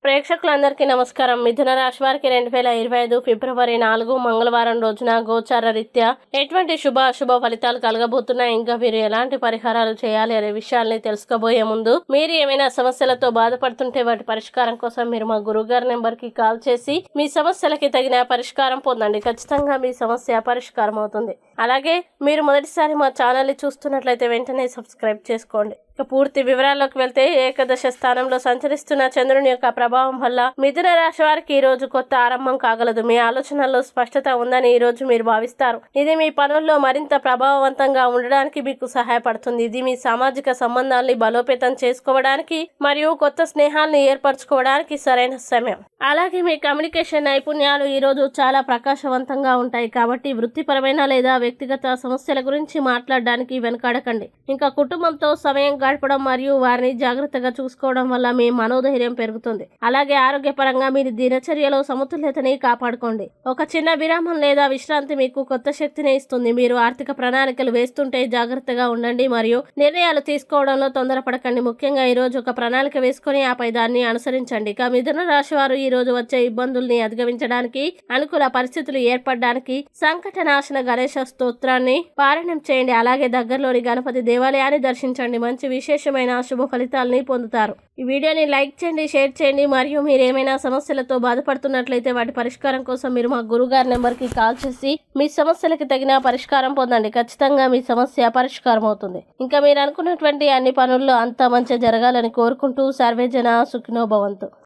ప్రేక్షకులందరికీ నమస్కారం. మిథున రాశి వారికి 2025 ఫిబ్రవరి 4 మంగళవారం రోజున గోచార రీత్యా ఎటువంటి శుభ అశుభ ఫలితాలు కలగబోతున్నాయి, ఇంకా వీరు ఎలాంటి పరిహారాలు చేయాలి అనే విషయాల్ని తెలుసుకోబోయే ముందు మీరు ఏమైనా సమస్యలతో బాధపడుతుంటే వాటి పరిష్కారం కోసం మీరు మా గురువుగారి నెంబర్కి కాల్ చేసి మీ సమస్యలకి తగిన పరిష్కారం పొందండి. ఖచ్చితంగా మీ సమస్య పరిష్కారం అవుతుంది. అలాగే మీరు మొదటిసారి మా ఛానల్ని చూస్తున్నట్లయితే వెంటనే సబ్స్క్రైబ్ చేసుకోండి. ఇక పూర్తి వివరాల్లోకి వెళ్తే ఏకాదశ స్థానంలో సంచరిస్తున్న చంద్రుని యొక్క ప్రభావం వల్ల మిథున రాశి వారికి ఈ రోజు కొత్త ఆరంభం కాగలదు. మీ ఆలోచనల్లో స్పష్టత ఉందని ఈ రోజు మీరు భావిస్తారు. ఇది మీ పనుల్లో మరింత ప్రభావవంతంగా ఉండడానికి మీకు సహాయపడుతుంది. ఇది మీ సామాజిక సంబంధాల్ని బలోపేతం చేసుకోవడానికి మరియు కొత్త స్నేహాల్ని ఏర్పరచుకోవడానికి సరైన సమయం. అలాగే మీ కమ్యూనికేషన్ నైపుణ్యాలు ఈ రోజు చాలా ప్రకాశవంతంగా ఉంటాయి కాబట్టి వృత్తిపరమైన లేదా వ్యక్తిగత సమస్యల గురించి మాట్లాడడానికి వెనుకాడకండి. ఇంకా కుటుంబంతో సమయం గడపడం మరియు వారిని జాగ్రత్తగా చూసుకోవడం వల్ల మీ మనోధైర్యం పెరుగుతుంది. అలాగే ఆరోగ్యపరంగా మీరు దినచర్యలో సమతుల్యతని కాపాడుకోండి. ఒక చిన్న విరామం లేదా విశ్రాంతి మీకు కొత్త శక్తిని ఇస్తుంది. మీరు ఆర్థిక ప్రణాళికలు వేస్తుంటే జాగ్రత్తగా ఉండండి మరియు నిర్ణయాలు తీసుకోవడంలో తొందరపడకండి. ముఖ్యంగా ఈ రోజు ఒక ప్రణాళిక వేసుకొని ఆపై దాన్ని అనుసరించండి. ఇక మిథున రాశి వారు ఈ రోజు వచ్చే ఇబ్బందుల్ని అధిగమించడానికి, అనుకూల పరిస్థితులు ఏర్పడడానికి సంకటనాశన గణేశ స్తోత్రాన్ని పారాయణం చేయండి. అలాగే దగ్గరలోని గణపతి దేవాలయాన్ని దర్శించండి. మంచి విశేషమైన శుభ ఫలితాలని పొందుతారు. ఈ వీడియోని లైక్ చేయండి, షేర్ చేయండి మరియు మీరు ఏమైనా సమస్యలతో బాధపడుతున్నట్లయితే వాటి పరిష్కారం కోసం మీరు మా గురుగారి నెంబర్కి కాల్ చేసి మీ సమస్యలకి తగిన పరిష్కారం పొందండి. ఖచ్చితంగా మీ సమస్య పరిష్కారం అవుతుంది. ఇంకా మీరు అనుకున్నటువంటి అన్ని పనుల్లో అంతా మంచి జరగాలని కోరుకుంటూ సర్వేజన సుఖినో భవంతు.